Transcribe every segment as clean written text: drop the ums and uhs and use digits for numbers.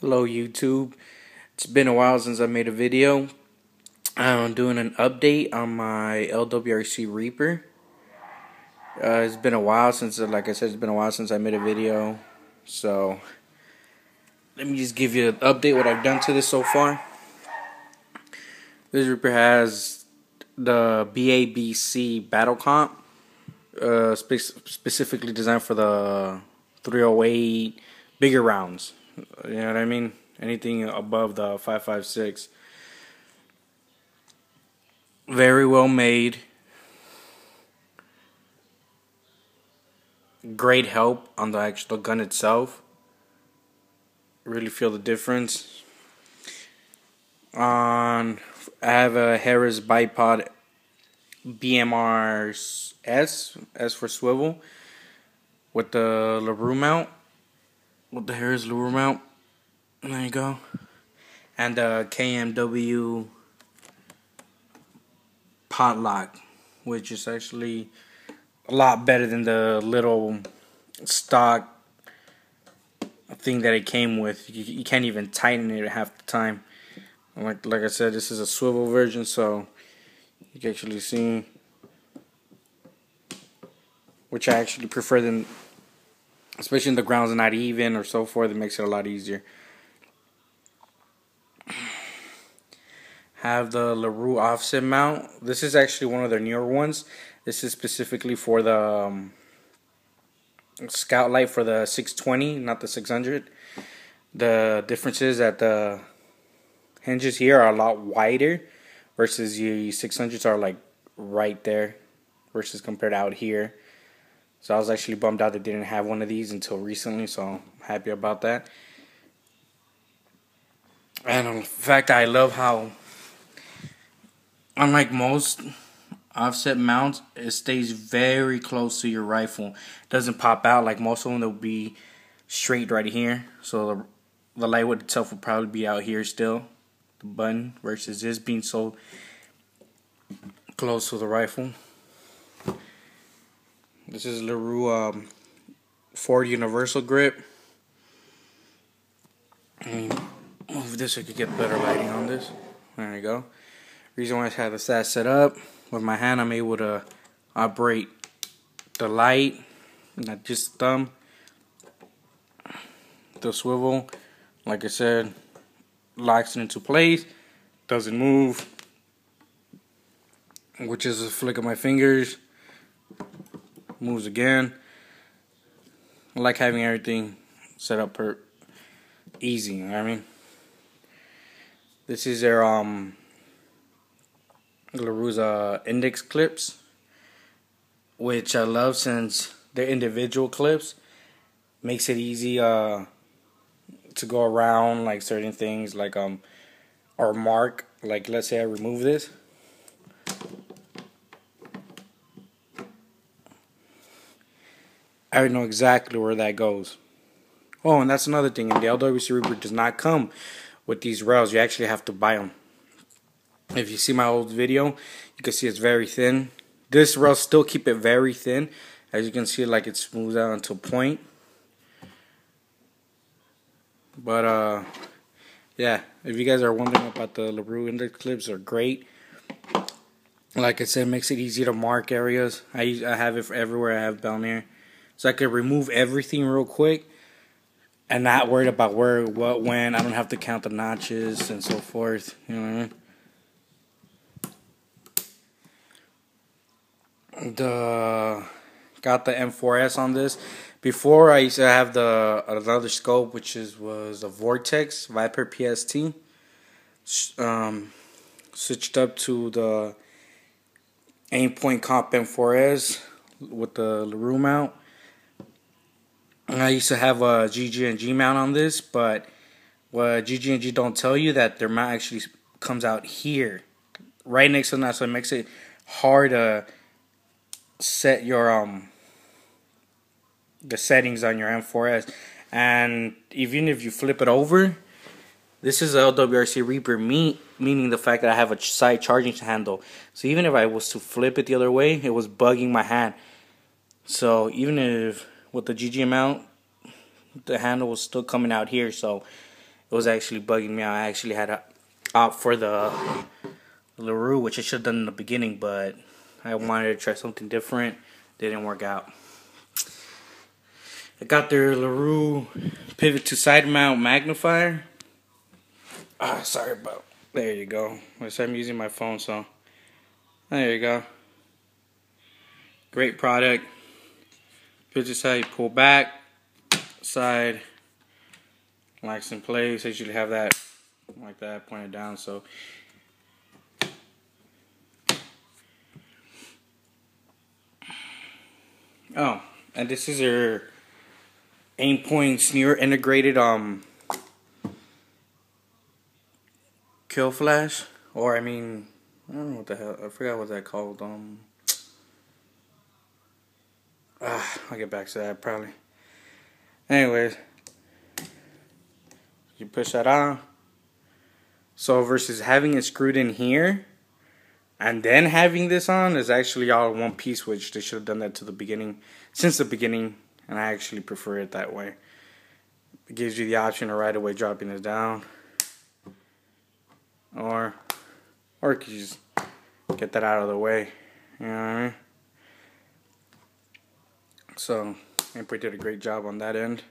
Hello YouTube. It's been a while since I made a video. I'm doing an update on my Lwrc Repr. It's been a while since, like I said, it's been a while since I made a video. So let me just give you an update what I've done to this so far. This Repr has the BABC Battle Comp, specifically designed for the 308 bigger rounds. You know what I mean? Anything above the 5.56. Very well made. Great help on the actual gun itself. Really feel the difference. I have a Harris bipod BMR S for swivel with the Lwrc mount. With the Harris Lwrc mount. There you go. And the KMW potlock, which is actually a lot better than the little stock thing that it came with. You can't even tighten it half the time. Like I said, this is a swivel version, so you can actually see, which I actually prefer than, especially when the ground's not even or so forth. It makes it a lot easier. Have the Lwrc offset mount. This is actually one of their newer ones. This is specifically for the scout light for the 620, not the 600. The difference is that the hinges here are a lot wider versus the 600s are like right there versus compared to out here. So I was actually bummed out they didn't have one of these until recently, so I'm happy about that. And in fact, I love how, unlike most offset mounts, it stays very close to your rifle. It doesn't pop out like most of them. They'll be straight right here. So the light wood itself will probably be out here still, the button, versus this being so close to the rifle. This is Lwrc Ford Universal Grip. Move this so I could get better lighting on this. There you go. Reason why I have the ssa-e set up, with my hand I'm able to operate the light, not just thumb. The swivel, like I said, locks it into place, doesn't move, which is a flick of my fingers, moves again. I like having everything set up easy, you know what I mean? This is their Lwrc's index clips, which I love since they're individual clips. Makes it easy to go around like certain things, like or mark. Like let's say I remove this, I know exactly where that goes. Oh, and that's another thing. And the Lwrc Repr does not come with these rails. You actually have to buy them. If you see my old video, you can see it's very thin. This rail still keep it very thin. As you can see, like it smooths out into a point. But yeah, if you guys are wondering about the Lwrc index clips, are great. Like I said, it makes it easy to mark areas. I have it for everywhere I have down here, so I can remove everything real quick and not worried about where, what, when. I don't have to count the notches and so forth. You know what I mean? Got the M4S on this. Before I used to have another scope, which was a Vortex Viper PST. Switched up to the Aimpoint Comp M4S with the Lwrc mount. I used to have a GG&G mount on this, but what GG&G don't tell you, that their mount actually comes out here, right next to that, so it makes it hard to set your the settings on your M4S. And even if you flip it over, this is a Lwrc Repr, meaning the fact that I have a side charging handle. So even if I was to flip it the other way, it was bugging my hand. So even if with the GG mount, the handle was still coming out here, so it was actually bugging me out. I actually had to opt for the Lwrc, which I should have done in the beginning, but I wanted to try something different. Didn't work out. I got their Lwrc pivot to side mount magnifier. Sorry about. There you go. I'm using my phone, so there you go. Great product. Pivot to side, pull back, side, locks in place. I usually have that like that, pointed down. So and this is your aim-point sneer integrated kill flash, or I don't know what the hell, I forgot what that called. I'll get back to that probably. Anyways, you push that on. So versus having it screwed in here and then having this on is actually all in one piece, which they should have done that to the beginning, since the beginning, and I actually prefer it that way. It gives you the option of right away dropping this down, or you can just get that out of the way. You know what I mean? So Repr did a great job on that end.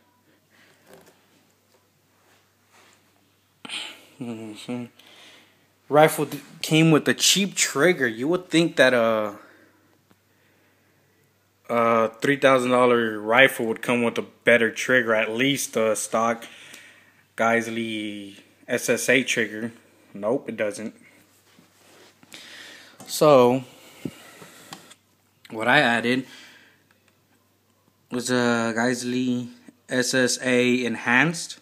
Rifle came with a cheap trigger. You would think that a $3,000 rifle would come with a better trigger, at least a stock Lwrc ssa trigger. Nope, it doesn't. So what I added was a Lwrc ssa enhanced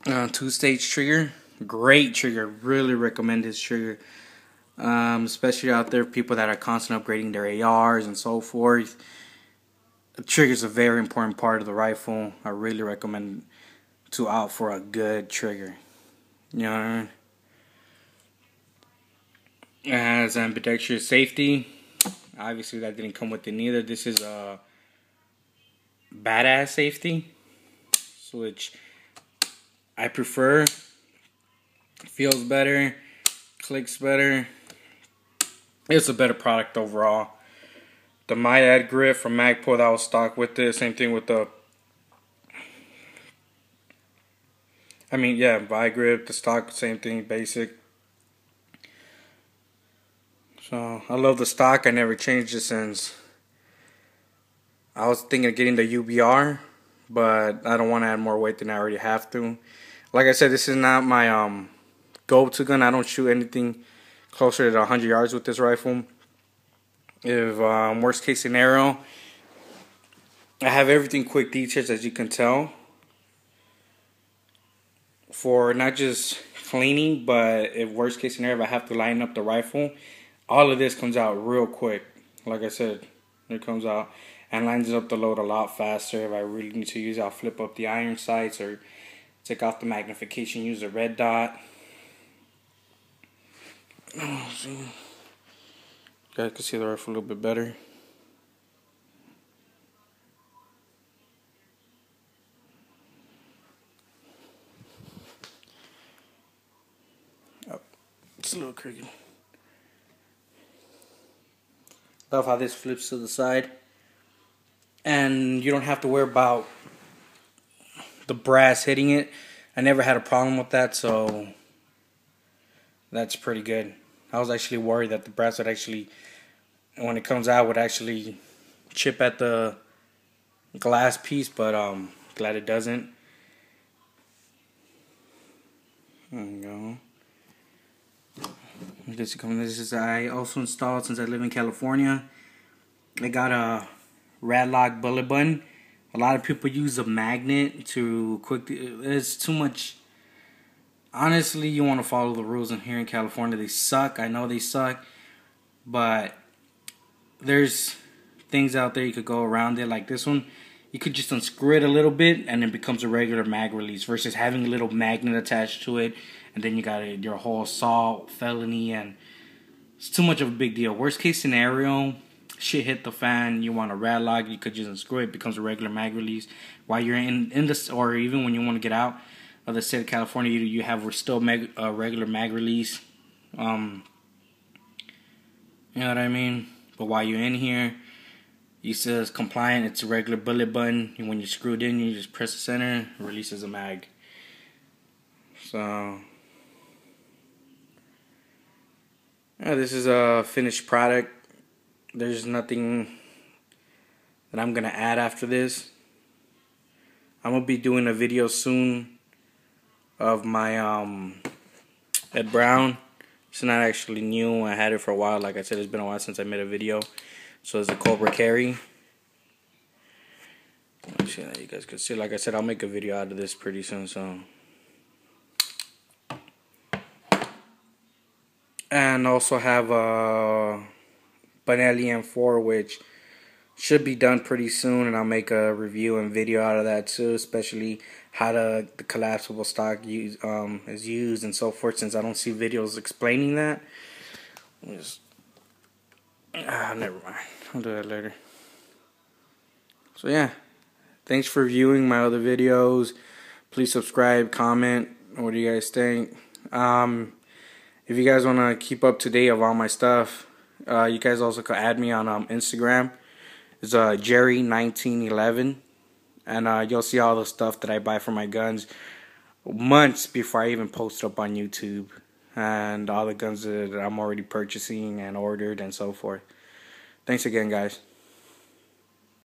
2-stage trigger. Great trigger. Really recommend this trigger. Especially out there, people that are constantly upgrading their ARs and so forth. The trigger is a very important part of the rifle. I really recommend to opt for a good trigger. You know what I mean? It has ambidextrous safety. Obviously, that didn't come with it neither. This is a badass safety, which I prefer. Feels better, clicks better. It's a better product overall. The Myad grip from Magpul, that was stock with it. Same thing with the Vi grip, the stock, same thing, basic. So I love the stock. I never changed it since. I was thinking of getting the UBR, but I don't want to add more weight than I already have to. Like I said, this is not my go-to gun. I don't shoot anything closer to 100 yards with this rifle. If worst case scenario, I have everything quick details, as you can tell, for not just cleaning, but if worst case scenario, if I have to line up the rifle, all of this comes out real quick. Like I said, it comes out and lines up the load a lot faster. If I really need to use it, I'll flip up the iron sights or take off the magnification, use a red dot. Oh, see. You guys can see the rifle a little bit better. Oh, it's a little crooked. Love how this flips to the side. And you don't have to worry about the brass hitting it. I never had a problem with that, so that's pretty good. I was actually worried that the brass would actually, when it comes out, would actually chip at the glass piece, but glad it doesn't. There you go. This is I also installed since I live in California. I got a Radlock bullet button. A lot of people use a magnet to it's too much. Honestly, you want to follow the rules in here in California. They suck. I know they suck. But there's things out there you could go around it. Like this one, you could just unscrew it a little bit and it becomes a regular mag release versus having a little magnet attached to it. And then you got your whole assault, felony, and it's too much of a big deal. Worst case scenario, shit hit the fan, you want a rad lock, you could just unscrew it. It becomes a regular mag release. While you're in this, or even when you want to get out of the state of California, you have still a regular mag release. You know what I mean? But while you're in here, it says compliant. It's a regular bullet button. And when you're screwed in, you just press the center, it releases a mag. So yeah, this is a finished product. There's nothing that I'm gonna add after this. I'm gonna be doing a video soon of my Ed Brown. It's not actually new. I had it for a while. Like I said, it's been a while since I made a video. So it's a Cobra carry. Let's see that you guys can see. Like I said, I'll make a video out of this pretty soon. So, and also have a Benelli M4, which should be done pretty soon, and I'll make a review and video out of that too, especially how the collapsible stock is used and so forth, since I don't see videos explaining that. Never mind. I'll do that later. So yeah, thanks for viewing my other videos. Please subscribe, comment. What do you guys think? If you guys want to keep up to date of all my stuff, you guys also can add me on Instagram. It's Jerry1911, and you'll see all the stuff that I buy for my guns months before I even post it up on YouTube, and all the guns that I'm already purchasing and ordered and so forth. Thanks again, guys.